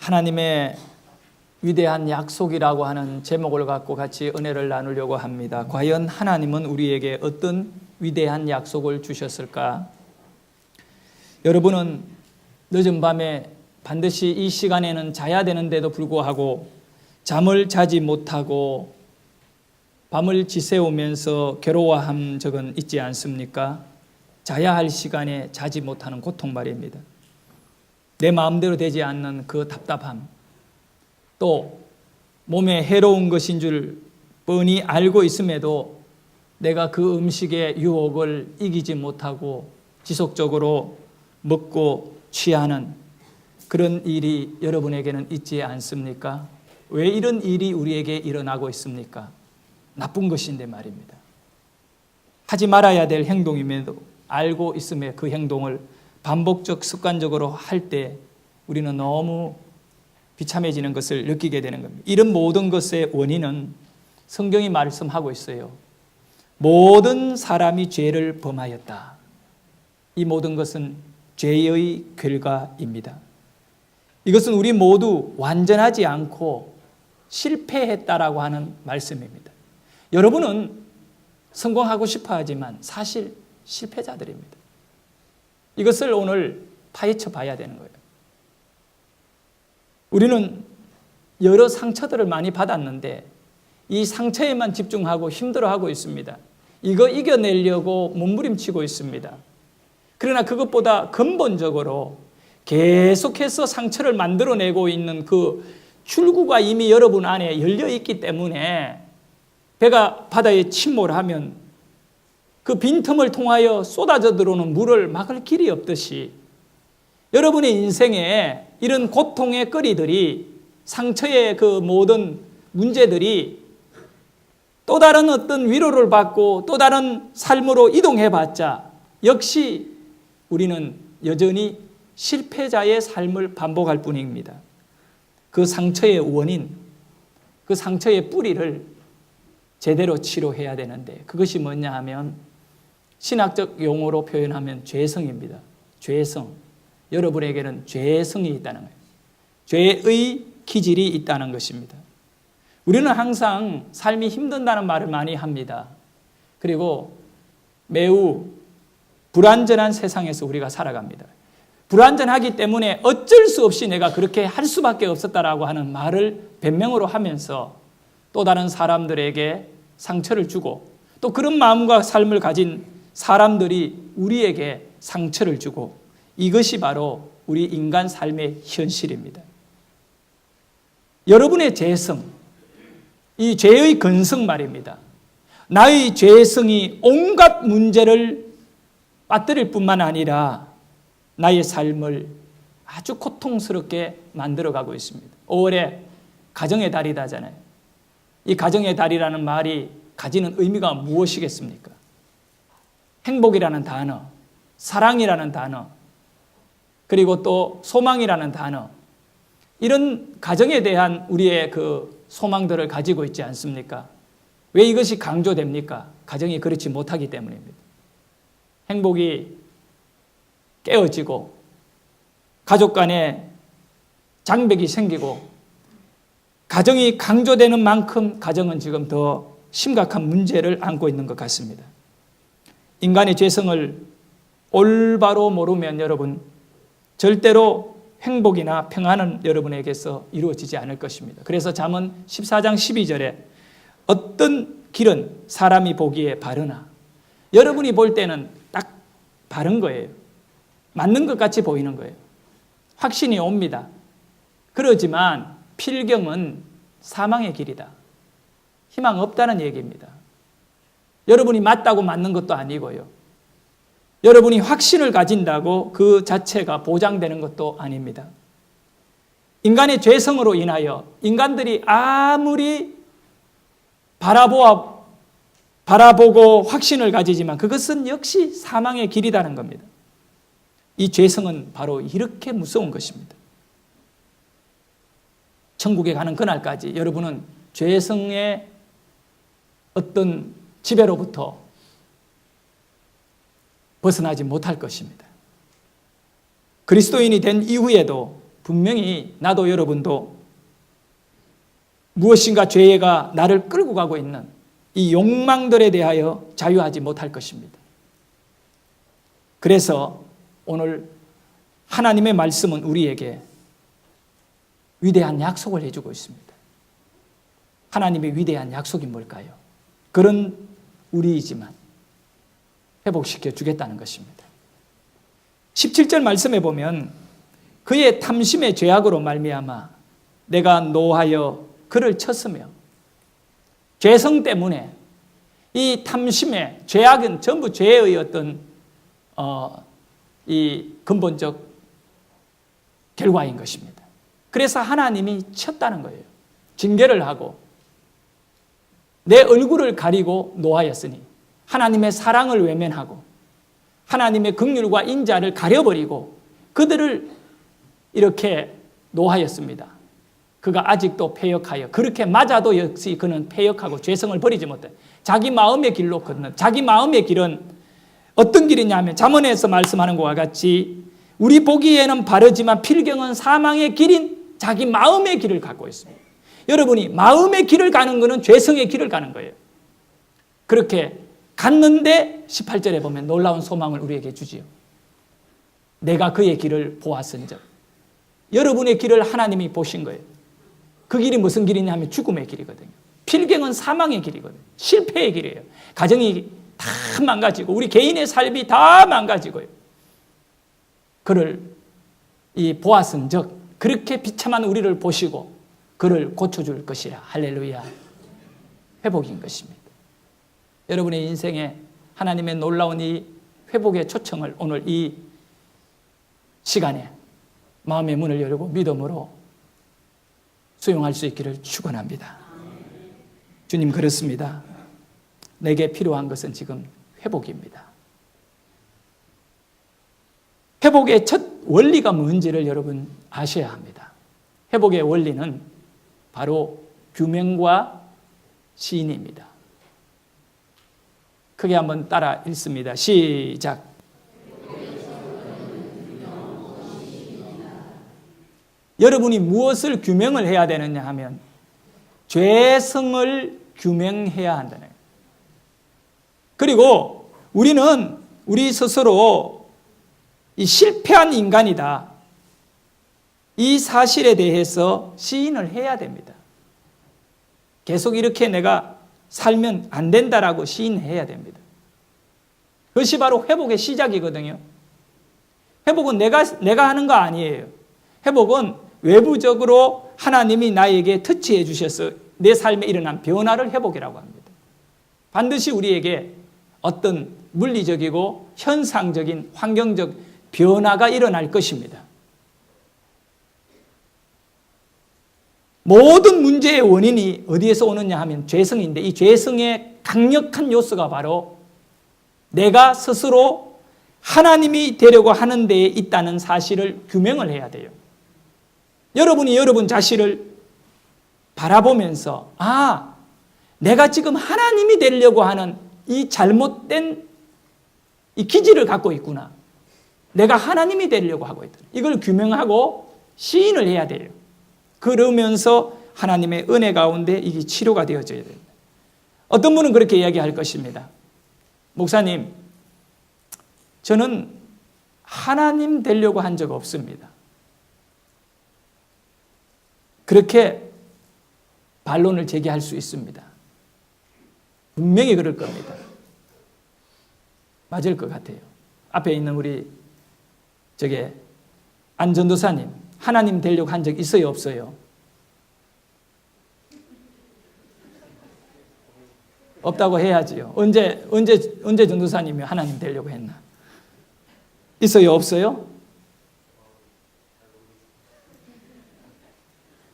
하나님의 위대한 약속이라고 하는 제목을 갖고 같이 은혜를 나누려고 합니다. 과연 하나님은 우리에게 어떤 위대한 약속을 주셨을까? 여러분은 늦은 밤에 반드시 이 시간에는 자야 되는데도 불구하고 잠을 자지 못하고 밤을 지새우면서 괴로워한 적은 있지 않습니까? 자야 할 시간에 자지 못하는 고통 말입니다. 내 마음대로 되지 않는 그 답답함, 또 몸에 해로운 것인 줄 뻔히 알고 있음에도 내가 그 음식의 유혹을 이기지 못하고 지속적으로 먹고 취하는 그런 일이 여러분에게는 있지 않습니까? 왜 이런 일이 우리에게 일어나고 있습니까? 나쁜 것인데 말입니다. 하지 말아야 될 행동임에도 알고 있음에 그 행동을 반복적 습관적으로 할 때 우리는 너무 비참해지는 것을 느끼게 되는 겁니다. 이런 모든 것의 원인은 성경이 말씀하고 있어요. 모든 사람이 죄를 범하였다. 이 모든 것은 죄의 결과입니다. 이것은 우리 모두 완전하지 않고 실패했다라고 하는 말씀입니다. 여러분은 성공하고 싶어 하지만 사실 실패자들입니다. 이것을 오늘 파헤쳐 봐야 되는 거예요. 우리는 여러 상처들을 많이 받았는데 이 상처에만 집중하고 힘들어하고 있습니다. 이거 이겨내려고 몸부림치고 있습니다. 그러나 그것보다 근본적으로 계속해서 상처를 만들어내고 있는 그 출구가 이미 여러분 안에 열려 있기 때문에 배가 바다에 침몰하면 그 빈틈을 통하여 쏟아져 들어오는 물을 막을 길이 없듯이 여러분의 인생에 이런 고통의 거리들이, 상처의 그 모든 문제들이 또 다른 어떤 위로를 받고 또 다른 삶으로 이동해봤자 역시 우리는 여전히 실패자의 삶을 반복할 뿐입니다. 그 상처의 원인, 그 상처의 뿌리를 제대로 치료해야 되는데 그것이 뭐냐 하면 신학적 용어로 표현하면 죄성입니다. 죄성. 여러분에게는 죄성이 있다는 거예요. 죄의 기질이 있다는 것입니다. 우리는 항상 삶이 힘든다는 말을 많이 합니다. 그리고 매우 불완전한 세상에서 우리가 살아갑니다. 불완전하기 때문에 어쩔 수 없이 내가 그렇게 할 수밖에 없었다라고 하는 말을 변명으로 하면서 또 다른 사람들에게 상처를 주고 또 그런 마음과 삶을 가진 사람들이 우리에게 상처를 주고 이것이 바로 우리 인간 삶의 현실입니다. 여러분의 죄성, 이 죄의 근성 말입니다. 나의 죄성이 온갖 문제를 빠뜨릴 뿐만 아니라 나의 삶을 아주 고통스럽게 만들어가고 있습니다. 5월에 가정의 달이다잖아요. 이 가정의 달이라는 말이 가지는 의미가 무엇이겠습니까? 행복이라는 단어, 사랑이라는 단어, 그리고 또 소망이라는 단어, 이런 가정에 대한 우리의 그 소망들을 가지고 있지 않습니까? 왜 이것이 강조됩니까? 가정이 그렇지 못하기 때문입니다. 행복이 깨어지고 가족 간에 장벽이 생기고 가정이 강조되는 만큼 가정은 지금 더 심각한 문제를 안고 있는 것 같습니다. 인간의 죄성을 올바로 모르면 여러분 절대로 행복이나 평안은 여러분에게서 이루어지지 않을 것입니다. 그래서 잠언 14장 12절에 어떤 길은 사람이 보기에 바르나 여러분이 볼 때는 딱 바른 거예요. 맞는 것 같이 보이는 거예요. 확신이 옵니다. 그러지만 필경은 사망의 길이다. 희망 없다는 얘기입니다. 여러분이 맞다고 맞는 것도 아니고요. 여러분이 확신을 가진다고 그 자체가 보장되는 것도 아닙니다. 인간의 죄성으로 인하여 인간들이 아무리 바라보고 확신을 가지지만 그것은 역시 사망의 길이라는 겁니다. 이 죄성은 바로 이렇게 무서운 것입니다. 천국에 가는 그날까지 여러분은 죄성의 어떤 지배로부터 벗어나지 못할 것입니다. 그리스도인이 된 이후에도 분명히 나도 여러분도 무엇인가 죄가 나를 끌고 가고 있는 이 욕망들에 대하여 자유하지 못할 것입니다. 그래서 오늘 하나님의 말씀은 우리에게 위대한 약속을 해주고 있습니다. 하나님의 위대한 약속이 뭘까요? 그런 우리이지만 회복시켜 주겠다는 것입니다. 17절 말씀에 보면 그의 탐심의 죄악으로 말미암아 내가 노하여 그를 쳤으며, 죄성 때문에 이 탐심의 죄악은 전부 죄의 어떤 이 근본적 결과인 것입니다. 그래서 하나님이 쳤다는 거예요. 징계를 하고 내 얼굴을 가리고 노하였으니, 하나님의 사랑을 외면하고 하나님의 긍휼과 인자를 가려버리고 그들을 이렇게 노하였습니다. 그가 아직도 패역하여, 그렇게 맞아도 역시 그는 패역하고 죄성을 버리지 못해 자기 마음의 길로 걷는, 자기 마음의 길은 어떤 길이냐면 잠언에서 말씀하는 것과 같이 우리 보기에는 바르지만 필경은 사망의 길인 자기 마음의 길을 갖고 있습니다. 여러분이 마음의 길을 가는 것은 죄성의 길을 가는 거예요. 그렇게 갔는데 18절에 보면 놀라운 소망을 우리에게 주지요. 내가 그의 길을 보았은즉. 여러분의 길을 하나님이 보신 거예요. 그 길이 무슨 길이냐 하면 죽음의 길이거든요. 필경은 사망의 길이거든요. 실패의 길이에요. 가정이 다 망가지고 우리 개인의 삶이 다 망가지고요. 그를 보았은즉 그렇게 비참한 우리를 보시고 그를 고쳐줄 것이라. 할렐루야. 회복인 것입니다. 여러분의 인생에 하나님의 놀라운 이 회복의 초청을 오늘 이 시간에 마음의 문을 열고 믿음으로 수용할 수 있기를 축원합니다. 주님, 그렇습니다. 내게 필요한 것은 지금 회복입니다. 회복의 첫 원리가 뭔지를 여러분 아셔야 합니다. 회복의 원리는 바로 규명과 시인입니다. 크게 한번 따라 읽습니다. 시작. 여러분이 무엇을 규명을 해야 되느냐 하면 죄성을 규명해야 한다는 거예요. 그리고 우리는 우리 스스로 이 실패한 인간이다, 이 사실에 대해서 시인을 해야 됩니다. 계속 이렇게 내가 살면 안 된다라고 시인해야 됩니다. 그것이 바로 회복의 시작이거든요. 회복은 내가 하는 거 아니에요. 회복은 외부적으로 하나님이 나에게 터치해 주셔서 내 삶에 일어난 변화를 회복이라고 합니다. 반드시 우리에게 어떤 물리적이고 현상적인 환경적 변화가 일어날 것입니다. 모든 문제의 원인이 어디에서 오느냐 하면 죄성인데, 이 죄성의 강력한 요소가 바로 내가 스스로 하나님이 되려고 하는 데에 있다는 사실을 규명을 해야 돼요. 여러분이 여러분 자신을 바라보면서 내가 지금 하나님이 되려고 하는 이 잘못된 이 기질을 갖고 있구나. 내가 하나님이 되려고 하고 있다. 이걸 규명하고 시인을 해야 돼요. 그러면서 하나님의 은혜 가운데 이게 치료가 되어져야 됩니다. 어떤 분은 그렇게 이야기할 것입니다. 목사님, 저는 하나님 되려고 한 적 없습니다. 그렇게 반론을 제기할 수 있습니다. 분명히 그럴 겁니다. 맞을 것 같아요. 앞에 있는 우리 안 전도사님, 하나님 되려고 한 적 있어요, 없어요? 없다고 해야지요. 언제 전도사님이 하나님 되려고 했나? 있어요, 없어요?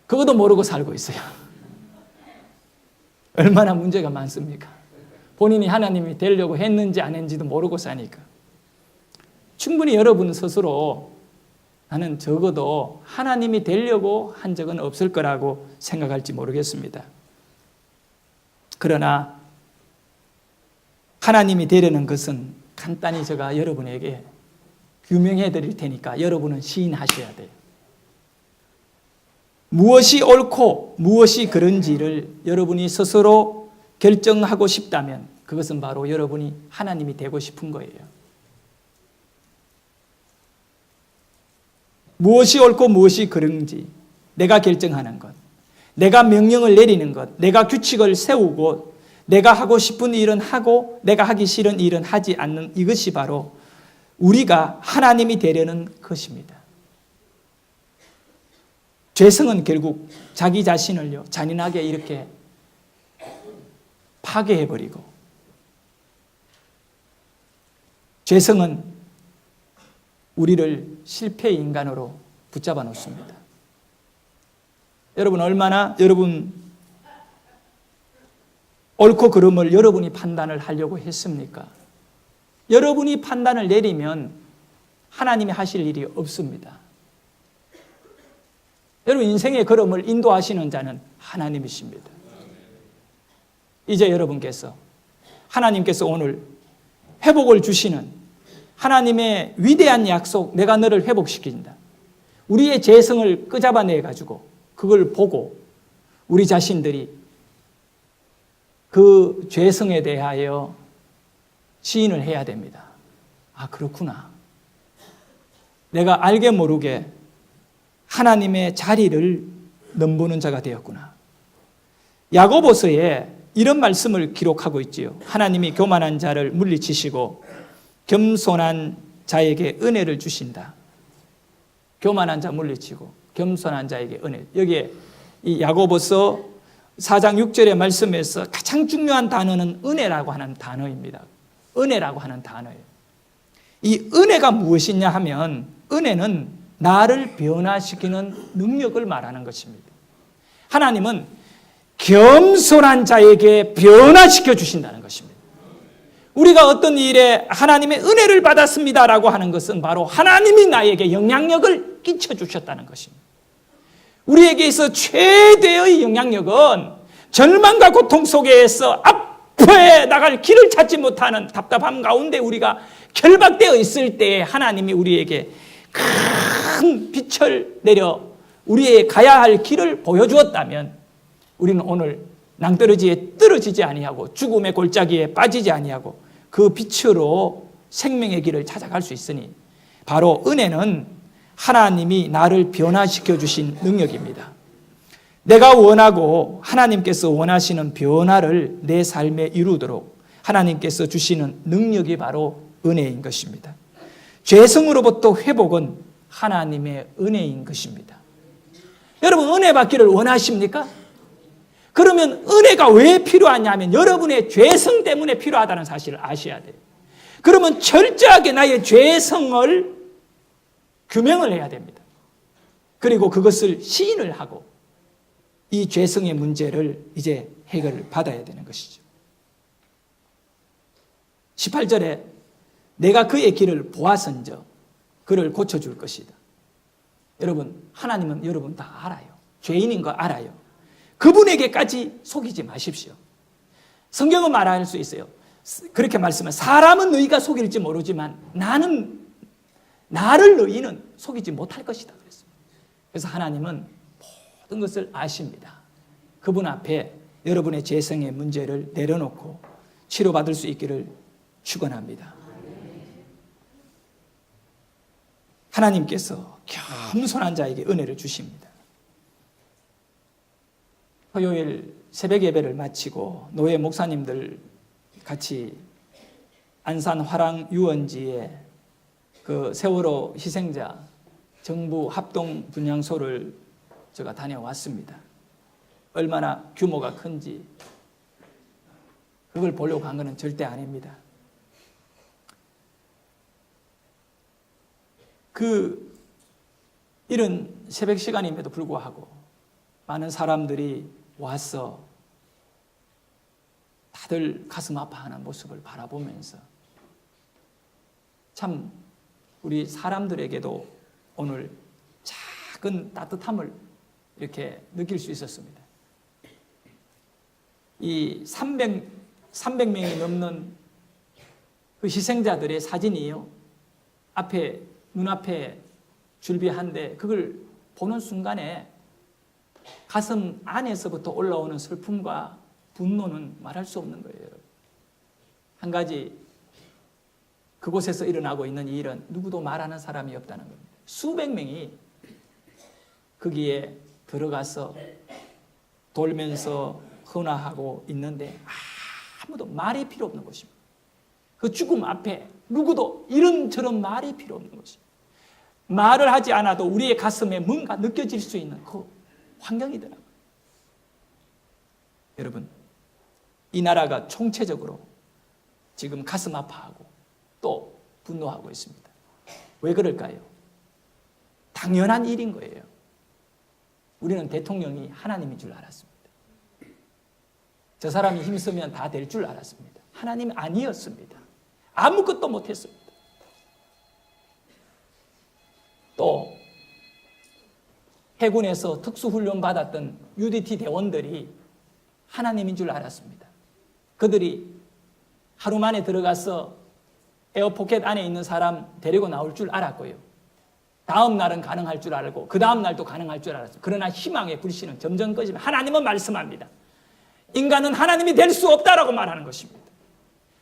그것도 모르고 살고 있어요. 얼마나 문제가 많습니까? 본인이 하나님이 되려고 했는지 안 했는지도 모르고 사니까. 충분히 여러분 스스로 나는 적어도 하나님이 되려고 한 적은 없을 거라고 생각할지 모르겠습니다. 그러나 하나님이 되려는 것은 간단히 제가 여러분에게 규명해 드릴 테니까 여러분은 시인하셔야 돼요. 무엇이 옳고 무엇이 그른지를 여러분이 스스로 결정하고 싶다면 그것은 바로 여러분이 하나님이 되고 싶은 거예요. 무엇이 옳고 무엇이 그른지 내가 결정하는 것, 내가 명령을 내리는 것, 내가 규칙을 세우고 내가 하고 싶은 일은 하고 내가 하기 싫은 일은 하지 않는 이것이 바로 우리가 하나님이 되려는 것입니다. 죄성은 결국 자기 자신을요 잔인하게 이렇게 파괴해버리고, 죄성은 우리를 실패의 인간으로 붙잡아 놓습니다. 여러분 얼마나 여러분 옳고 그름을 여러분이 판단을 하려고 했습니까? 여러분이 판단을 내리면 하나님이 하실 일이 없습니다. 여러분 인생의 걸음을 인도하시는 자는 하나님이십니다. 이제 여러분께서 하나님께서 오늘 회복을 주시는 하나님의 위대한 약속, 내가 너를 회복시킨다. 우리의 죄성을 끄잡아내 가지고 그걸 보고 우리 자신들이 그 죄성에 대하여 시인을 해야 됩니다. 아, 그렇구나. 내가 알게 모르게 하나님의 자리를 넘보는 자가 되었구나. 야고보서에 이런 말씀을 기록하고 있지요. 하나님이 교만한 자를 물리치시고 겸손한 자에게 은혜를 주신다. 교만한 자 물리치고 겸손한 자에게 은혜. 여기에 이 야고보서 4장 6절의 말씀에서 가장 중요한 단어는 은혜라고 하는 단어입니다. 은혜라고 하는 단어예요. 이 은혜가 무엇이냐 하면 은혜는 나를 변화시키는 능력을 말하는 것입니다. 하나님은 겸손한 자에게 변화시켜 주신다는 것입니다. 우리가 어떤 일에 하나님의 은혜를 받았습니다라고 하는 것은 바로 하나님이 나에게 영향력을 끼쳐 주셨다는 것입니다. 우리에게 있어 최대의 영향력은 절망과 고통 속에서 앞에 나갈 길을 찾지 못하는 답답함 가운데 우리가 결박되어 있을 때 하나님이 우리에게 큰 빛을 내려 우리의 가야 할 길을 보여주었다면 우리는 오늘 낭떠러지에 떨어지지 아니하고 죽음의 골짜기에 빠지지 아니하고 그 빛으로 생명의 길을 찾아갈 수 있으니 바로 은혜는 하나님이 나를 변화시켜 주신 능력입니다. 내가 원하고 하나님께서 원하시는 변화를 내 삶에 이루도록 하나님께서 주시는 능력이 바로 은혜인 것입니다. 죄성으로부터 회복은 하나님의 은혜인 것입니다. 여러분 은혜 받기를 원하십니까? 그러면 은혜가 왜 필요하냐면 여러분의 죄성 때문에 필요하다는 사실을 아셔야 돼요. 그러면 철저하게 나의 죄성을 규명을 해야 됩니다. 그리고 그것을 시인을 하고 이 죄성의 문제를 이제 해결을 받아야 되는 것이죠. 18절에 내가 그의 길을 보아선저 그를 고쳐줄 것이다. 여러분 하나님은 여러분 다 알아요. 죄인인 거 알아요. 그분에게까지 속이지 마십시오. 성경은 말할 수 있어요. 그렇게 말씀하면 사람은 너희가 속일지 모르지만 나를 너희는 속이지 못할 것이다 그랬어요. 그래서 하나님은 모든 것을 아십니다. 그분 앞에 여러분의 죄성의 문제를 내려놓고 치료받을 수 있기를 축원합니다. 하나님께서 겸손한 자에게 은혜를 주십니다. 토요일 새벽 예배를 마치고 노예 목사님들 같이 안산 화랑 유원지에 그 세월호 희생자 정부 합동 분향소를 제가 다녀왔습니다. 얼마나 규모가 큰지 그걸 보려고 간 것은 절대 아닙니다. 이런 새벽 시간임에도 불구하고 많은 사람들이 와서 다들 가슴 아파하는 모습을 바라보면서 참 우리 사람들에게도 오늘 작은 따뜻함을 이렇게 느낄 수 있었습니다. 이 300명이 넘는 그 희생자들의 사진이요. 눈앞에 줄비한데 그걸 보는 순간에 가슴 안에서부터 올라오는 슬픔과 분노는 말할 수 없는 거예요, 여러분. 한 가지, 그곳에서 일어나고 있는 이 일은 누구도 말하는 사람이 없다는 겁니다. 수백 명이 거기에 들어가서 돌면서 헌화하고 있는데 아무도 말이 필요 없는 것입니다. 그 죽음 앞에 누구도 이런저런 말이 필요 없는 것입니다. 말을 하지 않아도 우리의 가슴에 뭔가 느껴질 수 있는 그 환경이더라고요. 여러분, 이 나라가 총체적으로 지금 가슴 아파하고 또 분노하고 있습니다. 왜 그럴까요? 당연한 일인 거예요. 우리는 대통령이 하나님인 줄 알았습니다. 저 사람이 힘쓰면 다 될 줄 알았습니다. 하나님 아니었습니다. 아무것도 못했습니다. 또 해군에서 특수훈련 받았던 UDT 대원들이 하나님인 줄 알았습니다. 그들이 하루 만에 들어가서 에어포켓 안에 있는 사람 데리고 나올 줄 알았고요. 다음 날은 가능할 줄 알고 그 다음 날도 가능할 줄 알았습니다. 그러나 희망의 불씨는 점점 꺼지면 하나님은 말씀합니다. 인간은 하나님이 될 수 없다라고 말하는 것입니다.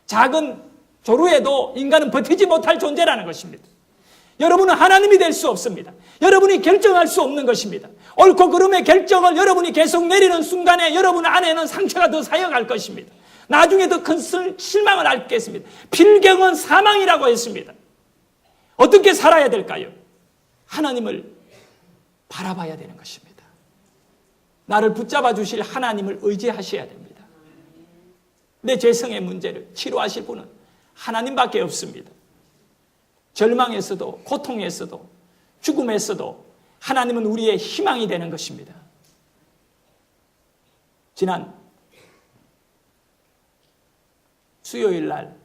작은 조루에도 인간은 버티지 못할 존재라는 것입니다. 여러분은 하나님이 될 수 없습니다. 여러분이 결정할 수 없는 것입니다. 옳고 그름의 결정을 여러분이 계속 내리는 순간에 여러분 안에는 상처가 더 쌓여갈 것입니다. 나중에 더 큰 실망을 알겠습니다. 필경은 사망이라고 했습니다. 어떻게 살아야 될까요? 하나님을 바라봐야 되는 것입니다. 나를 붙잡아 주실 하나님을 의지하셔야 됩니다. 내 죄성의 문제를 치료하실 분은 하나님밖에 없습니다. 절망에서도 고통에서도 죽음에서도 하나님은 우리의 희망이 되는 것입니다. 지난 수요일 날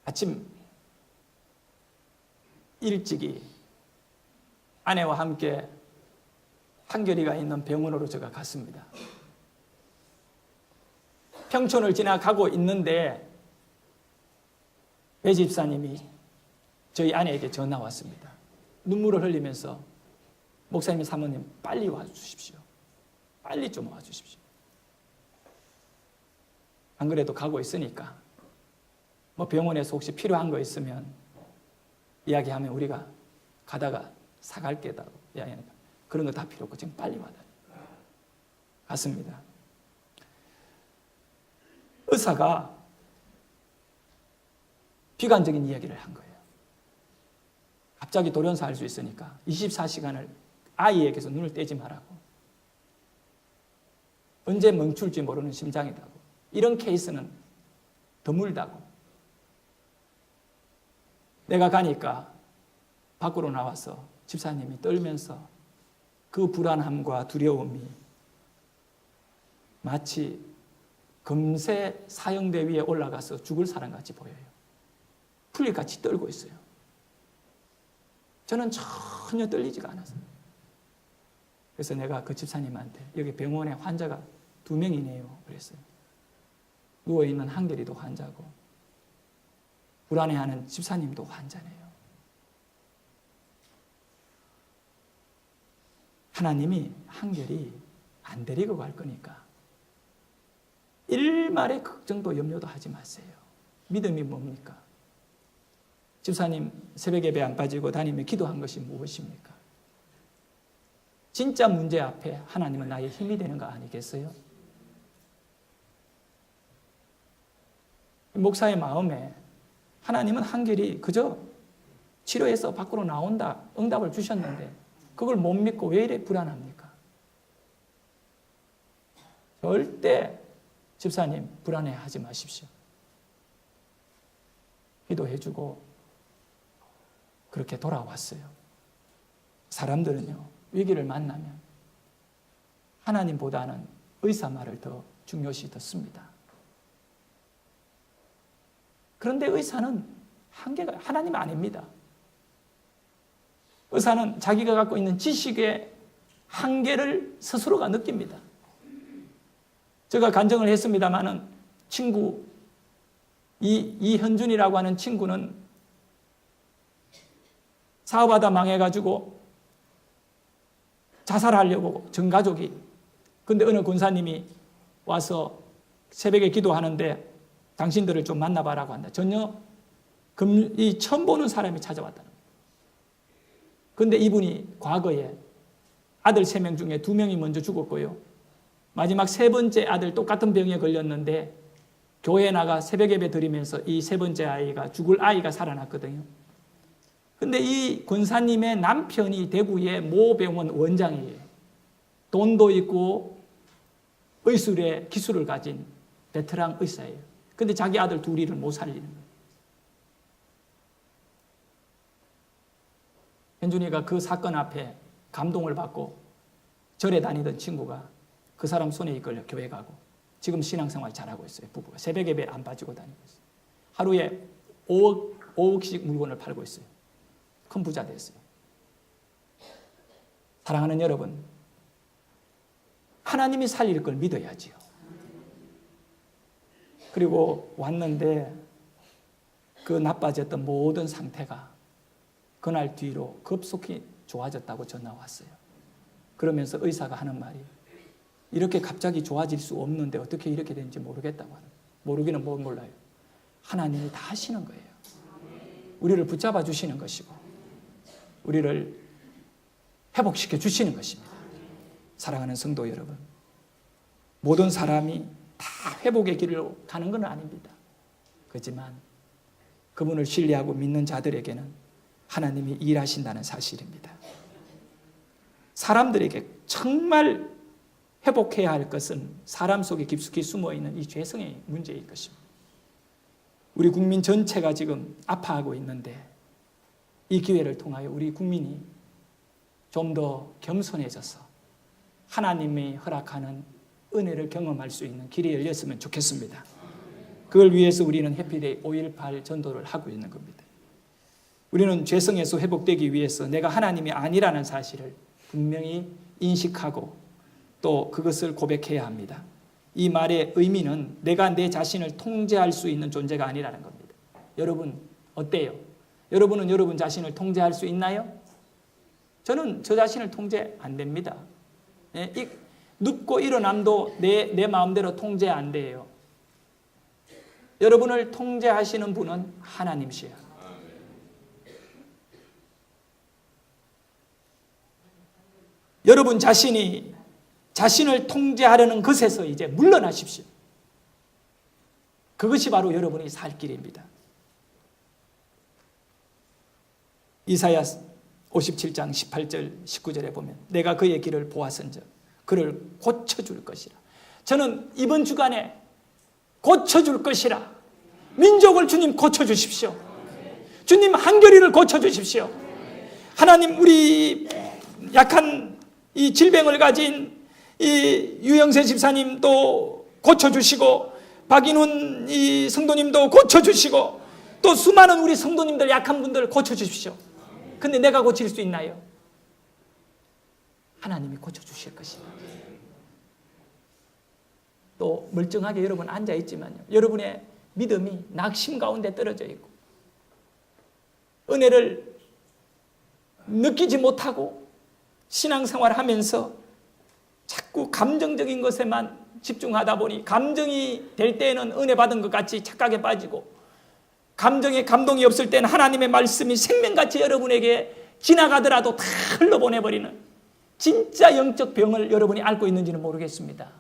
아침 일찍이 아내와 함께 한결이가 있는 병원으로 제가 갔습니다. 평촌을 지나가고 있는데 배 집사님이 저희 아내에게 전화 왔습니다. 눈물을 흘리면서 목사님, 사모님 빨리 와주십시오. 빨리 좀 와주십시오. 안 그래도 가고 있으니까 뭐 병원에서 혹시 필요한 거 있으면 이야기하면 우리가 가다가 사갈게다고 이야기하니까 그런 거 다 필요 없고 지금 빨리 와달라. 갔습니다. 의사가 비관적인 이야기를 한 거예요. 갑자기 돌연사 할 수 있으니까 24시간을 아이에게서 눈을 떼지 말라고. 언제 멈출지 모르는 심장이다고. 이런 케이스는 드물다고. 내가 가니까 밖으로 나와서 집사님이 떨면서 그 불안함과 두려움이 마치 금세 사형대 위에 올라가서 죽을 사람같이 보여요. 풀릴같이 떨고 있어요. 저는 전혀 떨리지가 않았어요. 그래서 내가 그 집사님한테 여기 병원에 환자가 2명이네요 그랬어요. 누워있는 한결이도 환자고 불안해하는 집사님도 환자네요. 하나님이 한결이 안 데리고 갈 거니까 일말의 걱정도 염려도 하지 마세요. 믿음이 뭡니까? 집사님 새벽 예배 안 빠지고 다니며 기도한 것이 무엇입니까? 진짜 문제 앞에 하나님은 나의 힘이 되는 거 아니겠어요? 목사의 마음에 하나님은 한결이 그저 치료해서 밖으로 나온다 응답을 주셨는데 그걸 못 믿고 왜 이래 불안합니까? 절대 집사님 불안해하지 마십시오. 기도해주고 그렇게 돌아왔어요. 사람들은요 위기를 만나면 하나님보다는 의사 말을 더 중요시 듣습니다. 그런데 의사는 한계가 하나님 아닙니다. 의사는 자기가 갖고 있는 지식의 한계를 스스로가 느낍니다. 제가 간증을 했습니다마는 친구 이현준이라고 하는 친구는 사업하다 망해가지고 자살하려고 전 가족이. 근데 어느 권사님이 와서 새벽에 기도하는데 당신들을 좀 만나봐라고 한다. 전혀 이 처음 보는 사람이 찾아왔다는 거예요. 근데 이분이 과거에 아들 3명 중에 2명이 먼저 죽었고요. 마지막 3번째 아들 똑같은 병에 걸렸는데 교회에 나가 새벽 예배 드리면서 이 3번째 아이가 죽을 아이가 살아났거든요. 근데 이 권사님의 남편이 대구의 모 병원 원장이에요. 돈도 있고 의술의 기술을 가진 베테랑 의사예요. 근데 자기 아들 둘이를 못 살리는 거예요. 현준이가 그 사건 앞에 감동을 받고 절에 다니던 친구가 그 사람 손에 이끌려 교회 가고 지금 신앙생활 잘하고 있어요. 부부가 새벽 예배 안 빠지고 다니고 있어요. 하루에 5억씩 물건을 팔고 있어요. 큰 부자 됐어요. 사랑하는 여러분, 하나님이 살릴 걸 믿어야지요. 그리고 왔는데 그 나빠졌던 모든 상태가 그날 뒤로 급속히 좋아졌다고 전화 왔어요. 그러면서 의사가 하는 말이 이렇게 갑자기 좋아질 수 없는데 어떻게 이렇게 되는지 모르겠다고 하는 거예요. 모르기는 뭘 몰라요. 하나님이 다 하시는 거예요. 우리를 붙잡아 주시는 것이고 우리를 회복시켜 주시는 것입니다. 사랑하는 성도 여러분, 모든 사람이 다 회복의 길로 가는 건 아닙니다. 그렇지만 그분을 신뢰하고 믿는 자들에게는 하나님이 일하신다는 사실입니다. 사람들에게 정말 회복해야 할 것은 사람 속에 깊숙이 숨어있는 이 죄성의 문제일 것입니다. 우리 국민 전체가 지금 아파하고 있는데 이 기회를 통하여 우리 국민이 좀 더 겸손해져서 하나님이 허락하는 은혜를 경험할 수 있는 길이 열렸으면 좋겠습니다. 그걸 위해서 우리는 해피데이 5.18 전도를 하고 있는 겁니다. 우리는 죄성에서 회복되기 위해서 내가 하나님이 아니라는 사실을 분명히 인식하고 또 그것을 고백해야 합니다. 이 말의 의미는 내가 내 자신을 통제할 수 있는 존재가 아니라는 겁니다. 여러분 어때요? 여러분은 여러분 자신을 통제할 수 있나요? 저는 저 자신을 통제 안 됩니다. 눕고 일어남도 내 마음대로 통제 안 돼요. 여러분을 통제하시는 분은 하나님이시야. 여러분 자신이 자신을 통제하려는 것에서 이제 물러나십시오. 그것이 바로 여러분이 살 길입니다. 이사야 57장 18절 19절에 보면 내가 그의 길을 보았은즉 그를 고쳐줄 것이라. 저는 이번 주간에 고쳐줄 것이라. 민족을 주님 고쳐주십시오. 주님 한결이를 고쳐주십시오. 하나님 우리 약한 이 질병을 가진 이 유영세 집사님도 고쳐주시고 박인훈 이 성도님도 고쳐주시고 또 수많은 우리 성도님들 약한 분들 고쳐주십시오. 근데 내가 고칠 수 있나요? 하나님이 고쳐주실 것입니다. 또 멀쩡하게 여러분 앉아있지만요, 여러분의 믿음이 낙심 가운데 떨어져 있고 은혜를 느끼지 못하고 신앙생활을 하면서 자꾸 감정적인 것에만 집중하다 보니 감정이 될 때에는 은혜 받은 것 같이 착각에 빠지고 감정에 감동이 없을 때는 하나님의 말씀이 생명같이 여러분에게 지나가더라도 다 흘러보내버리는 진짜 영적 병을 여러분이 앓고 있는지는 모르겠습니다.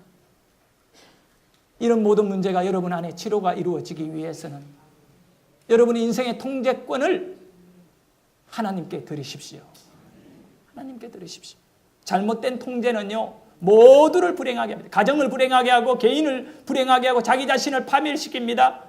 이런 모든 문제가 여러분 안에 치료가 이루어지기 위해서는 여러분의 인생의 통제권을 하나님께 드리십시오. 하나님께 드리십시오. 잘못된 통제는요, 모두를 불행하게 합니다. 가정을 불행하게 하고 개인을 불행하게 하고 자기 자신을 파멸시킵니다.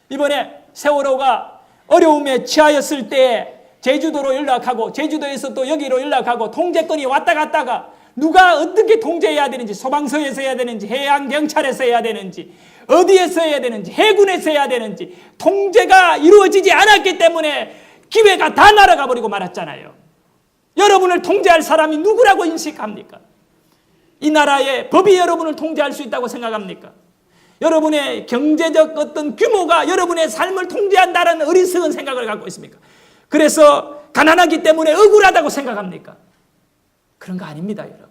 이번에 세월호가 어려움에 처하였을 때 제주도로 연락하고 제주도에서 또 여기로 연락하고 통제권이 왔다 갔다가 누가 어떻게 통제해야 되는지 소방서에서 해야 되는지 해양경찰에서 해야 되는지 어디에서 해야 되는지 해군에서 해야 되는지 통제가 이루어지지 않았기 때문에 기회가 다 날아가 버리고 말았잖아요. 여러분을 통제할 사람이 누구라고 인식합니까? 이 나라의 법이 여러분을 통제할 수 있다고 생각합니까? 여러분의 경제적 어떤 규모가 여러분의 삶을 통제한다는 어리석은 생각을 갖고 있습니까? 그래서 가난하기 때문에 억울하다고 생각합니까? 그런 거 아닙니다, 여러분.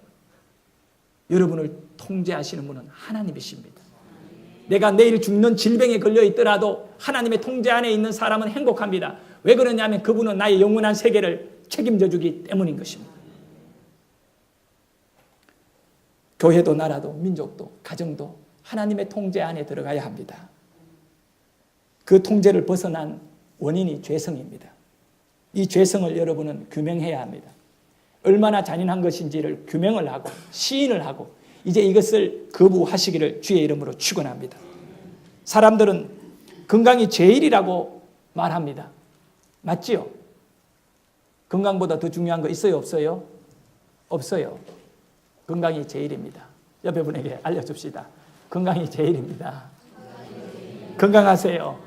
여러분을 통제하시는 분은 하나님이십니다. 내가 내일 죽는 질병에 걸려 있더라도 하나님의 통제 안에 있는 사람은 행복합니다. 왜 그러냐면 그분은 나의 영원한 세계를 책임져 주기 때문인 것입니다. 교회도 나라도 민족도 가정도 하나님의 통제 안에 들어가야 합니다. 그 통제를 벗어난 원인이 죄성입니다. 이 죄성을 여러분은 규명해야 합니다. 얼마나 잔인한 것인지를 규명을 하고 시인을 하고 이제 이것을 거부하시기를 주의 이름으로 축원합니다. 사람들은 건강이 제일이라고 말합니다. 맞지요? 건강보다 더 중요한 거 있어요, 없어요? 없어요. 건강이 제일입니다. 옆에 분에게 알려줍시다. 건강이 제일입니다. 건강하세요.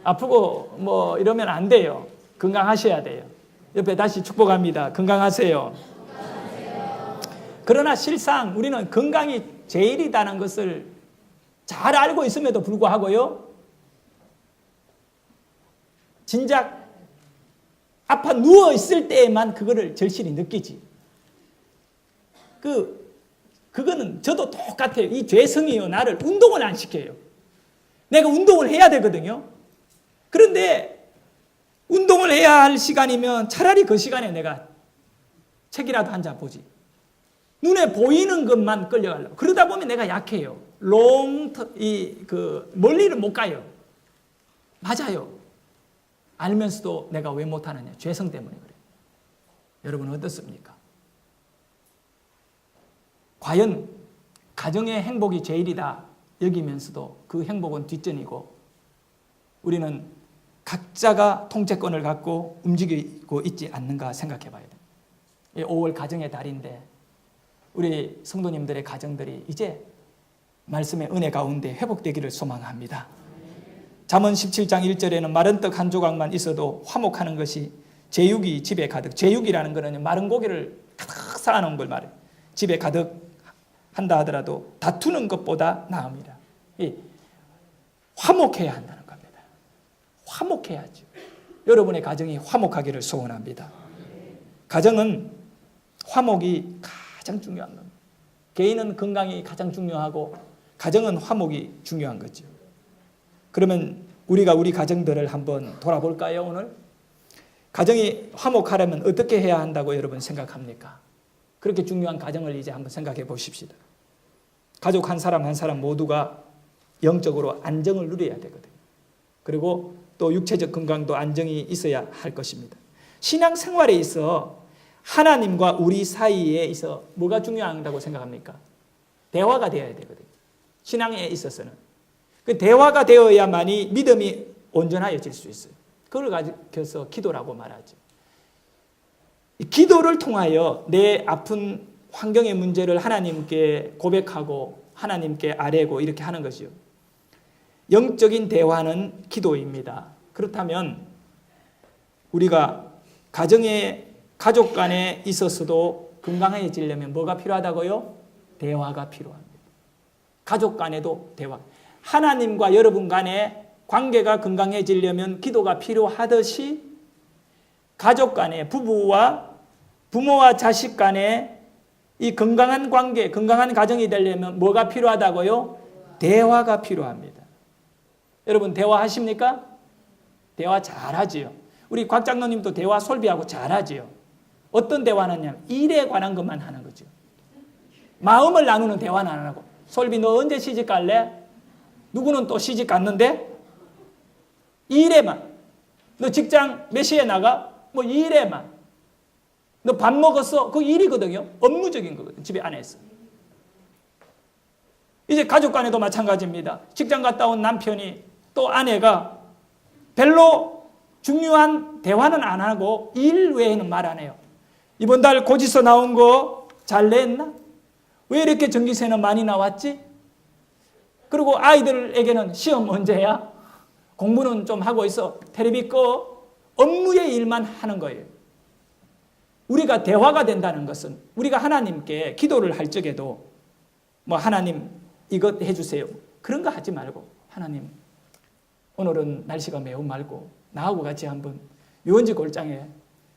아프고 뭐 이러면 안 돼요. 건강하셔야 돼요. 옆에 다시 축복합니다. 건강하세요. 그러나 실상 우리는 건강이 제일이라는 것을 잘 알고 있음에도 불구하고요, 진작 아파 누워 있을 때에만 그거를 절실히 느끼지. 그거는 저도 똑같아요. 이 죄성이요, 나를 운동을 안 시켜요. 내가 운동을 해야 되거든요. 그런데 운동을 해야 할 시간이면 차라리 그 시간에 내가 책이라도 한 잔 보지. 눈에 보이는 것만 끌려가려고. 그러다 보면 내가 약해요. 멀리를 못 가요. 맞아요. 알면서도 내가 왜 못하느냐. 죄성 때문에 그래요. 여러분은 어떻습니까? 과연 가정의 행복이 제일이다 여기면서도 그 행복은 뒷전이고 우리는 각자가 통제권을 갖고 움직이고 있지 않는가 생각해 봐야 돼요. 5월 가정의 달인데 우리 성도님들의 가정들이 이제 말씀의 은혜 가운데 회복되기를 소망합니다. 잠언 17장 1절에는 마른 떡 한 조각만 있어도 화목하는 것이 제육이 집에 가득. 제육이라는 것은 마른 고기를 가득 쌓아놓은 걸 말해요. 집에 가득 한다 하더라도 다투는 것보다 나음이라. 화목해야 한다는 겁니다. 화목해야죠. 여러분의 가정이 화목하기를 소원합니다. 가정은 화목이 가장 중요한 겁니다. 개인은 건강이 가장 중요하고 가정은 화목이 중요한 거죠. 그러면 우리가 우리 가정들을 한번 돌아볼까요, 오늘? 가정이 화목하려면 어떻게 해야 한다고 여러분 생각합니까? 그렇게 중요한 가정을 이제 한번 생각해 보십시다. 가족 한 사람 한 사람 모두가 영적으로 안정을 누려야 되거든요. 그리고 또 육체적 건강도 안정이 있어야 할 것입니다. 신앙 생활에 있어 하나님과 우리 사이에 있어 뭐가 중요하다고 생각합니까? 대화가 되어야 되거든요. 신앙에 있어서는. 그 대화가 되어야만이 믿음이 온전하여질 수 있어요. 그걸 가지고서 기도라고 말하죠. 기도를 통하여 내 아픈 환경의 문제를 하나님께 고백하고 하나님께 아뢰고 이렇게 하는 것이요. 영적인 대화는 기도입니다. 그렇다면 우리가 가족 간에 있어서도 건강해지려면 뭐가 필요하다고요? 대화가 필요합니다. 가족 간에도 대화. 하나님과 여러분 간의 관계가 건강해지려면 기도가 필요하듯이 가족 간에 부모와 자식 간에 이 건강한 관계, 건강한 가정이 되려면 뭐가 필요하다고요? 대화가 필요합니다. 여러분 대화하십니까? 대화 잘하지요. 우리 곽 장로님도 대화 솔비하고 잘하지요. 어떤 대화는 하냐면 일에 관한 것만 하는 거죠. 마음을 나누는 대화는 안 하고 솔비 너 언제 시집 갈래? 누구는 또 시집 갔는데 일에만. 너 직장 몇 시에 나가? 뭐 일에만. 너 밥 먹었어? 그거 일이거든요. 업무적인 거거든요. 집에 안에서. 이제 가족 간에도 마찬가지입니다. 직장 갔다 온 남편이 또 아내가 별로 중요한 대화는 안 하고 일 외에는 말 안 해요. 이번 달 고지서 나온 거 잘 냈나? 왜 이렇게 전기세는 많이 나왔지? 그리고 아이들에게는 시험 언제야? 공부는 좀 하고 있어. 텔레비 꺼. 업무의 일만 하는 거예요. 우리가 대화가 된다는 것은 우리가 하나님께 기도를 할 적에도 뭐 하나님 이것 해주세요. 그런 거 하지 말고 하나님 오늘은 날씨가 매우 맑고 나하고 같이 한번 유원지 골장에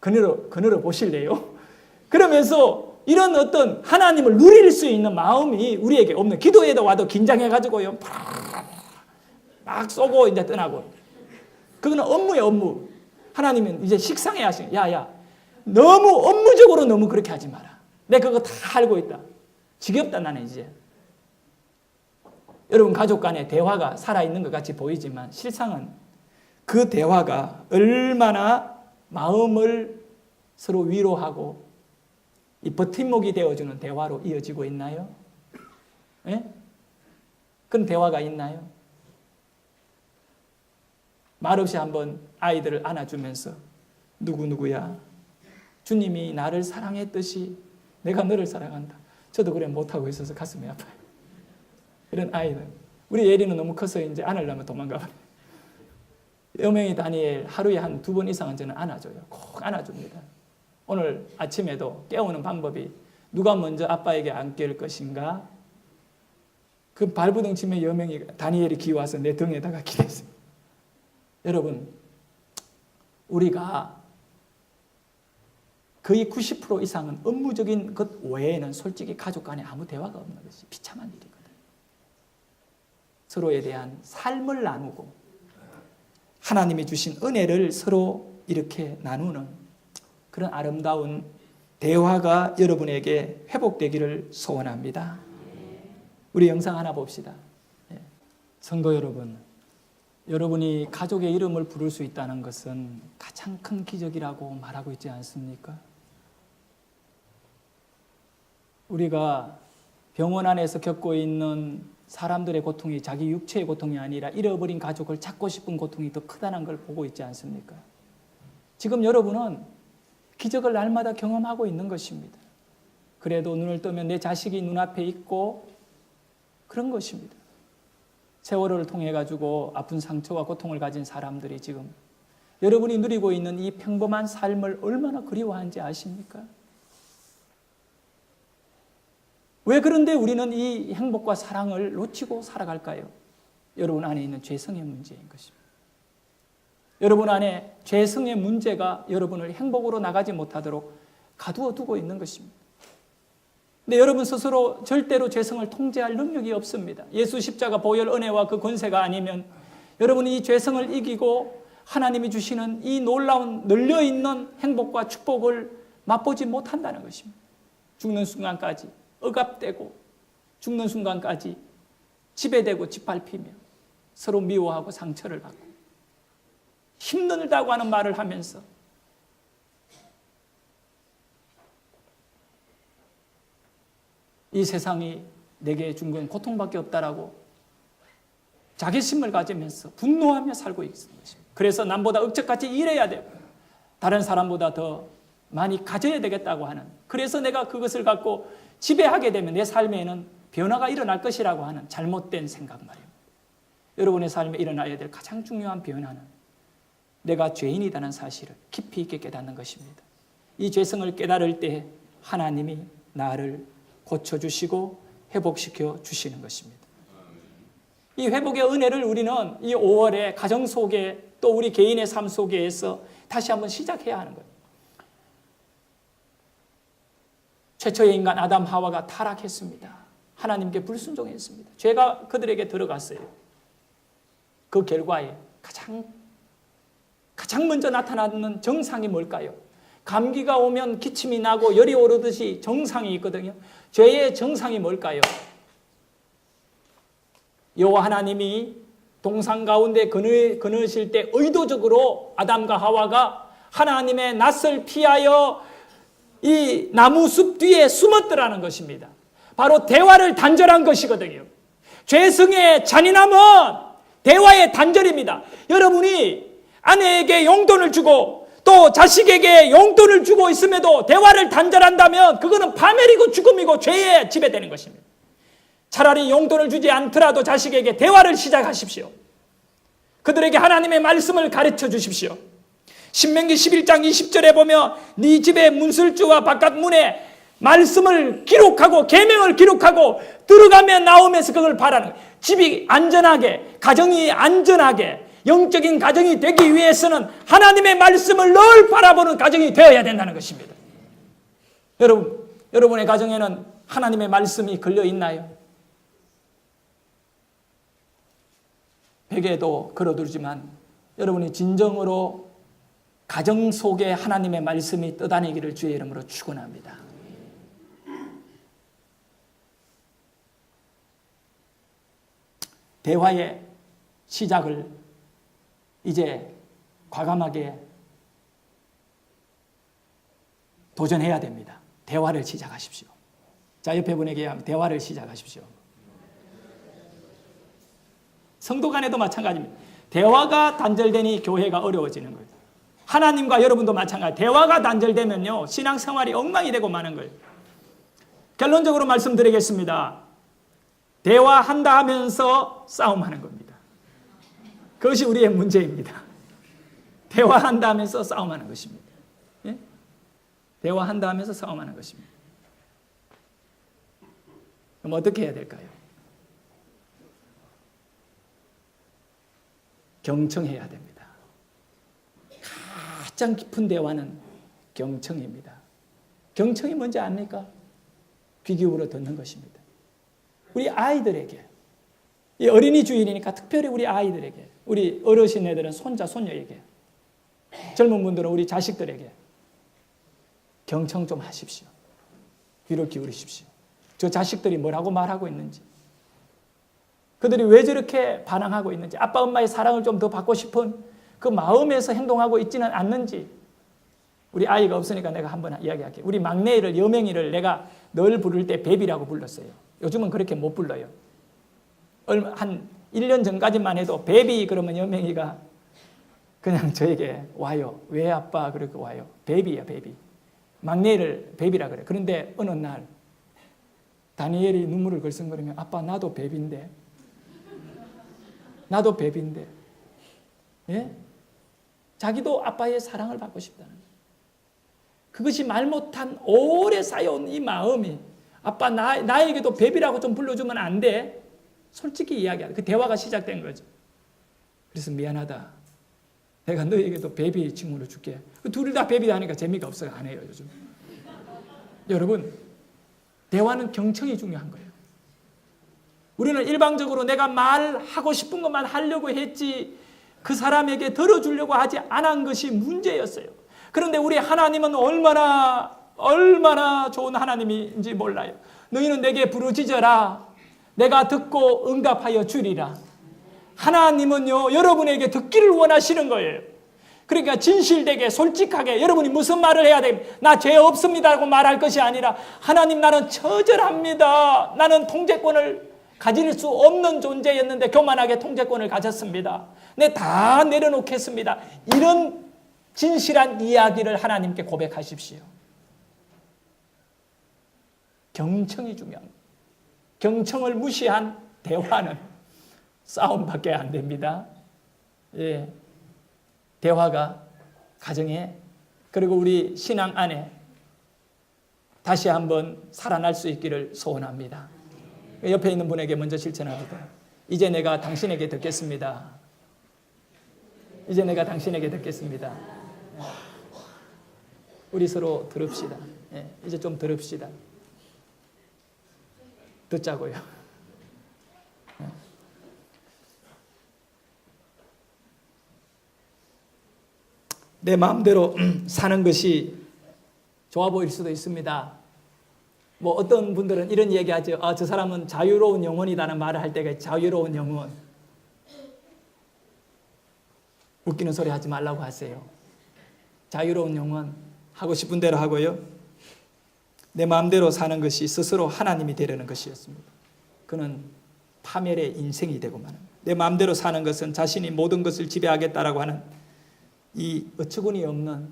그늘어 보실래요? 그러면서 이런 어떤 하나님을 누릴 수 있는 마음이 우리에게 없는, 기도에도 와도 긴장해가지고요, 막 쏘고 이제 떠나고. 그거는 업무예요, 업무. 하나님은 이제 식상해 하시는, 야, 너무 업무적으로 너무 그렇게 하지 마라. 내가 그거 다 알고 있다. 지겹다, 나는 이제. 여러분, 가족 간의 대화가 살아있는 것 같이 보이지만 실상은 그 대화가 얼마나 마음을 서로 위로하고 이 버팀목이 되어주는 대화로 이어지고 있나요? 예? 그런 대화가 있나요? 말없이 한번 아이들을 안아주면서 누구누구야, 주님이 나를 사랑했듯이 내가 너를 사랑한다. 저도 그래 못하고 있어서 가슴이 아파요. 이런 아이는, 우리 예리는 너무 커서 이제 안으려면 도망가버려요. 여명이 다니엘 하루에 한 2번 이상은 저는 안아줘요. 꼭 안아줍니다. 오늘 아침에도 깨우는 방법이 누가 먼저 아빠에게 안길 것인가? 그 발부둥 치면 여명이 다니엘이 기와서 내 등에다가 기댔어요. 여러분, 우리가 거의 90% 이상은 업무적인 것 외에는 솔직히 가족 간에 아무 대화가 없는 것이 비참한 일이거든요. 서로에 대한 삶을 나누고 하나님이 주신 은혜를 서로 이렇게 나누는 그런 아름다운 대화가 여러분에게 회복되기를 소원합니다. 우리 영상 하나 봅시다. 성도 여러분, 여러분이 가족의 이름을 부를 수 있다는 것은 가장 큰 기적이라고 말하고 있지 않습니까? 우리가 병원 안에서 겪고 있는 사람들의 고통이 자기 육체의 고통이 아니라 잃어버린 가족을 찾고 싶은 고통이 더 크다는 걸 보고 있지 않습니까? 지금 여러분은 기적을 날마다 경험하고 있는 것입니다. 그래도 눈을 뜨면 내 자식이 눈앞에 있고 그런 것입니다. 세월호를 통해 가지고 아픈 상처와 고통을 가진 사람들이 지금 여러분이 누리고 있는 이 평범한 삶을 얼마나 그리워하는지 아십니까? 왜 그런데 우리는 이 행복과 사랑을 놓치고 살아갈까요? 여러분 안에 있는 죄성의 문제인 것입니다. 여러분 안에 죄성의 문제가 여러분을 행복으로 나가지 못하도록 가두어 두고 있는 것입니다. 근데 여러분 스스로 절대로 죄성을 통제할 능력이 없습니다. 예수 십자가 보혈 은혜와 그 권세가 아니면 여러분이 이 죄성을 이기고 하나님이 주시는 이 놀라운 널려있는 행복과 축복을 맛보지 못한다는 것입니다. 죽는 순간까지 억압되고 죽는 순간까지 지배되고 짓밟히며 서로 미워하고 상처를 받고 힘들다고 하는 말을 하면서 이 세상이 내게 준 건 고통밖에 없다라고 자괴심을 가지면서 분노하며 살고 있는 것입니다. 그래서 남보다 억척같이 일해야 되고 다른 사람보다 더 많이 가져야 되겠다고 하는, 그래서 내가 그것을 갖고 지배하게 되면 내 삶에는 변화가 일어날 것이라고 하는 잘못된 생각 말이에요. 여러분의 삶에 일어나야 될 가장 중요한 변화는 내가 죄인이라는 사실을 깊이 있게 깨닫는 것입니다. 이 죄성을 깨달을 때 하나님이 나를 고쳐주시고 회복시켜 주시는 것입니다. 이 회복의 은혜를 우리는 이 5월에 가정 속에 또 우리 개인의 삶 속에서 다시 한번 시작해야 하는 거예요. 최초의 인간 아담 하와가 타락했습니다. 하나님께 불순종했습니다. 죄가 그들에게 들어갔어요. 그 결과에 가장 먼저 나타나는 정상이 뭘까요? 감기가 오면 기침이 나고 열이 오르듯이 정상이 있거든요. 죄의 정상이 뭘까요? 여호와 하나님이 동산 가운데 거느실 때 의도적으로 아담과 하와가 하나님의 낯을 피하여 이 나무숲 뒤에 숨었더라는 것입니다. 바로 대화를 단절한 것이거든요. 죄성의 잔인함은 대화의 단절입니다. 여러분이 아내에게 용돈을 주고 또 자식에게 용돈을 주고 있음에도 대화를 단절한다면 그거는 파멸이고 죽음이고 죄에 지배되는 것입니다. 차라리 용돈을 주지 않더라도 자식에게 대화를 시작하십시오. 그들에게 하나님의 말씀을 가르쳐 주십시오. 신명기 11장 20절에 보면 네 집의 문설주와 바깥 문에 말씀을 기록하고 계명을 기록하고 들어가며 나오면서 그걸 바라는 거예요. 집이 안전하게, 가정이 안전하게, 영적인 가정이 되기 위해서는 하나님의 말씀을 늘 바라보는 가정이 되어야 된다는 것입니다. 여러분의 가정에는 하나님의 말씀이 걸려 있나요? 베개에도 걸어두지만 여러분이 진정으로 가정 속에 하나님의 말씀이 떠다니기를 주의 이름으로 축원합니다. 대화의 시작을 이제 과감하게 도전해야 됩니다. 대화를 시작하십시오. 자, 옆에 분에게 대화를 시작하십시오. 성도 간에도 마찬가지입니다. 대화가 단절되니 교회가 어려워지는 거예요. 하나님과 여러분도 마찬가지. 대화가 단절되면요, 신앙생활이 엉망이 되고 마는 거예요. 결론적으로 말씀드리겠습니다. 대화한다 하면서 싸움하는 겁니다. 그것이 우리의 문제입니다. 대화한다 하면서 싸움하는 것입니다. 예? 대화한다 하면서 싸움하는 것입니다. 그럼 어떻게 해야 될까요? 경청해야 됩니다. 가장 깊은 대화는 경청입니다. 경청이 뭔지 압니까? 귀 기울여 듣는 것입니다. 우리 아이들에게, 이 어린이 주일이니까 특별히 우리 아이들에게, 우리 어르신애들은 손자, 손녀에게, 젊은 분들은 우리 자식들에게 경청 좀 하십시오. 귀를 기울이십시오. 저 자식들이 뭐라고 말하고 있는지, 그들이 왜 저렇게 반항하고 있는지, 아빠 엄마의 사랑을 좀 더 받고 싶은 그 마음에서 행동하고 있지는 않는지. 우리 아이가 없으니까 내가 한번 이야기할게요. 우리 막내를, 여명이를 내가 늘 부를 때 베비라고 불렀어요. 요즘은 그렇게 못 불러요. 한 1년 전까지만 해도 베비 그러면 여명이가 그냥 저에게 와요. 왜 아빠 그렇게 와요? 베비야, 베비. 막내를 베비라 그래. 그런데 어느 날 다니엘이 눈물을 글썽거리며 아빠 나도 베비인데. 나도 베비인데. 예? 자기도 아빠의 사랑을 받고 싶다는 거예요. 그것이 말 못한 오래 쌓여온 이 마음이 아빠 나에게도 베비라고 좀 불러주면 안 돼? 솔직히 이야기하다. 그 대화가 시작된 거죠. 그래서 미안하다. 내가 너에게도 베비 칭호를 줄게. 둘 다 베비다 하니까 재미가 없어요. 안 해요 요즘. 여러분, 대화는 경청이 중요한 거예요. 우리는 일방적으로 내가 말하고 싶은 것만 하려고 했지 그 사람에게 들어주려고 하지 않은 것이 문제였어요. 그런데 우리 하나님은 얼마나 좋은 하나님인지 몰라요. 너희는 내게 부르짖어라. 내가 듣고 응답하여 주리라. 하나님은요, 여러분에게 듣기를 원하시는 거예요. 그러니까 진실되게 솔직하게 여러분이 무슨 말을 해야 됩니까? 나 죄 없습니다라고 말할 것이 아니라 하나님 나는 처절합니다. 나는 통제권을 가질 수 없는 존재였는데 교만하게 통제권을 가졌습니다. 내 다 내려놓겠습니다. 이런 진실한 이야기를 하나님께 고백하십시오. 경청이 중요합니다. 경청을 무시한 대화는 싸움밖에 안 됩니다. 예. 대화가 가정에 그리고 우리 신앙 안에 다시 한번 살아날 수 있기를 소원합니다. 옆에 있는 분에게 먼저 실천합니다. 이제 내가 당신에게 듣겠습니다. 이제 내가 당신에게 듣겠습니다. 우리 서로 들읍시다. 예. 이제 좀 들읍시다. 듣자고요. 내 마음대로 사는 것이 좋아 보일 수도 있습니다. 뭐 어떤 분들은 이런 얘기하죠. 저 사람은 자유로운 영혼이라는 말을 할 때가 자유로운 영혼. 웃기는 소리 하지 말라고 하세요. 자유로운 영혼 하고 싶은 대로 하고요. 내 마음대로 사는 것이 스스로 하나님이 되려는 것이었습니다. 그는 파멸의 인생이 되고 마는 거예요. 내 마음대로 사는 것은 자신이 모든 것을 지배하겠다라고 하는 이 어처구니 없는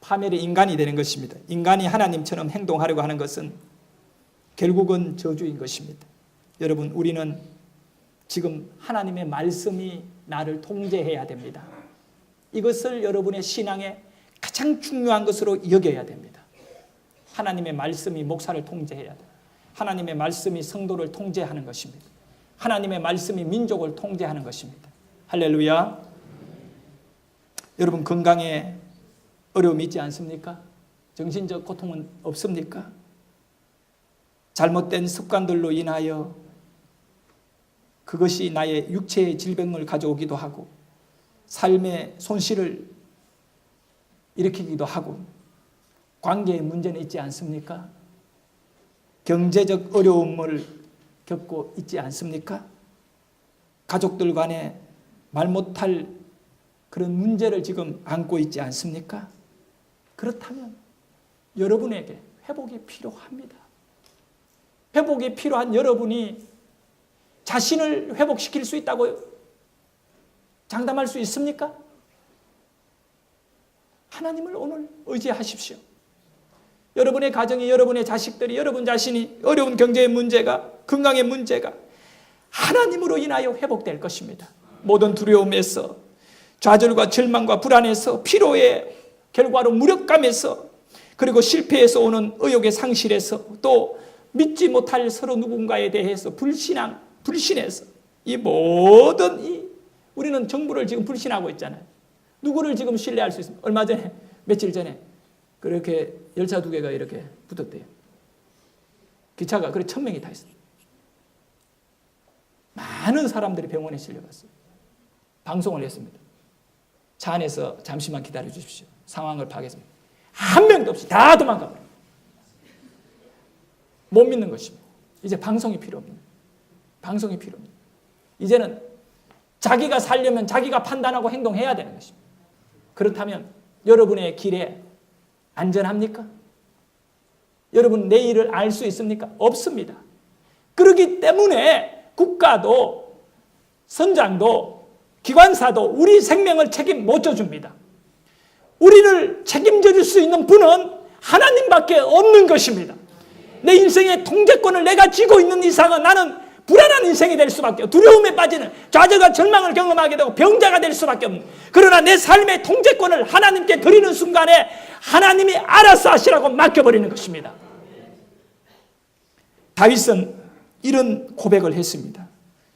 파멸의 인간이 되는 것입니다. 인간이 하나님처럼 행동하려고 하는 것은 결국은 저주인 것입니다. 여러분, 우리는 지금 하나님의 말씀이 나를 통제해야 됩니다. 이것을 여러분의 신앙의 가장 중요한 것으로 여겨야 됩니다. 하나님의 말씀이 목사를 통제해야 돼요. 하나님의 말씀이 성도를 통제하는 것입니다. 하나님의 말씀이 민족을 통제하는 것입니다. 할렐루야. 여러분 건강에 어려움이 있지 않습니까? 정신적 고통은 없습니까? 잘못된 습관들로 인하여 그것이 나의 육체의 질병을 가져오기도 하고 삶의 손실을 일으키기도 하고 관계의 문제는 있지 않습니까? 경제적 어려움을 겪고 있지 않습니까? 가족들 간에 말 못할 그런 문제를 지금 안고 있지 않습니까? 그렇다면 여러분에게 회복이 필요합니다. 회복이 필요한 여러분이 자신을 회복시킬 수 있다고 장담할 수 있습니까? 하나님을 오늘 의지하십시오. 여러분의 가정이, 여러분의 자식들이, 여러분 자신이 어려운 경제의 문제가, 건강의 문제가 하나님으로 인하여 회복될 것입니다. 모든 두려움에서, 좌절과 절망과 불안에서, 피로의 결과로 무력감에서, 그리고 실패에서 오는 의욕의 상실에서, 또 믿지 못할 서로 누군가에 대해서 불신해서 이 모든 우리는 정부를 지금 불신하고 있잖아요. 누구를 지금 신뢰할 수 있습니까? 얼마 전에, 며칠 전에 그렇게 열차 2개가 이렇게 붙었대요. 기차가 그래 1000명이 다 있어요. 많은 사람들이 병원에 실려갔어요. 방송을 했습니다. 차 안에서 잠시만 기다려 주십시오. 상황을 파악했습니다. 한 명도 없이 다 도망가버려요. 못 믿는 것입니다. 이제 방송이 필요합니다. 방송이 필요합니다. 이제는 자기가 살려면 자기가 판단하고 행동해야 되는 것입니다. 그렇다면 여러분의 길에 안전합니까? 여러분 내일을 알 수 있습니까? 없습니다. 그렇기 때문에 국가도 선장도 기관사도 우리 생명을 책임 못 져줍니다. 우리를 책임져 줄 수 있는 분은 하나님밖에 없는 것입니다. 내 인생의 통제권을 내가 쥐고 있는 이상은 나는 불안한 인생이 될 수밖에 없고 두려움에 빠지는 좌절과 절망을 경험하게 되고 병자가 될 수밖에 없는, 그러나 내 삶의 통제권을 하나님께 드리는 순간에 하나님이 알아서 하시라고 맡겨버리는 것입니다. 다윗은 이런 고백을 했습니다.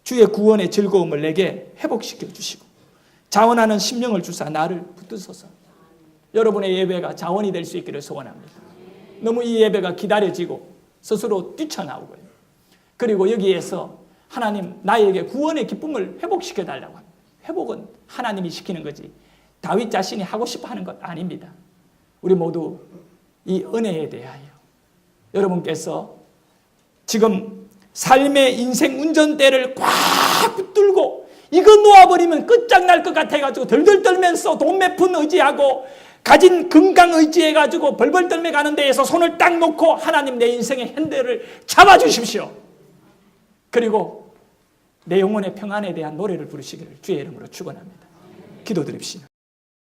주의 구원의 즐거움을 내게 회복시켜 주시고 자원하는 심령을 주사 나를 붙드소서. 여러분의 예배가 자원이 될 수 있기를 소원합니다. 너무 이 예배가 기다려지고 스스로 뛰쳐나오고요. 그리고 여기에서 하나님 나에게 구원의 기쁨을 회복시켜 달라고 합니다. 회복은 하나님이 시키는 거지 다윗 자신이 하고 싶어 하는 것 아닙니다. 우리 모두 이 은혜에 대하여 여러분께서 지금 삶의 인생 운전대를 꽉 붙들고 이거 놓아버리면 끝장날 것 같아가지고 덜덜 떨면서 돈 몇 푼 의지하고 가진 건강 의지해가지고 벌벌 떨며 가는 데에서 손을 딱 놓고 하나님 내 인생의 핸들을 잡아주십시오. 그리고 내 영혼의 평안에 대한 노래를 부르시기를 주의 이름으로 축원합니다. 기도드립시다.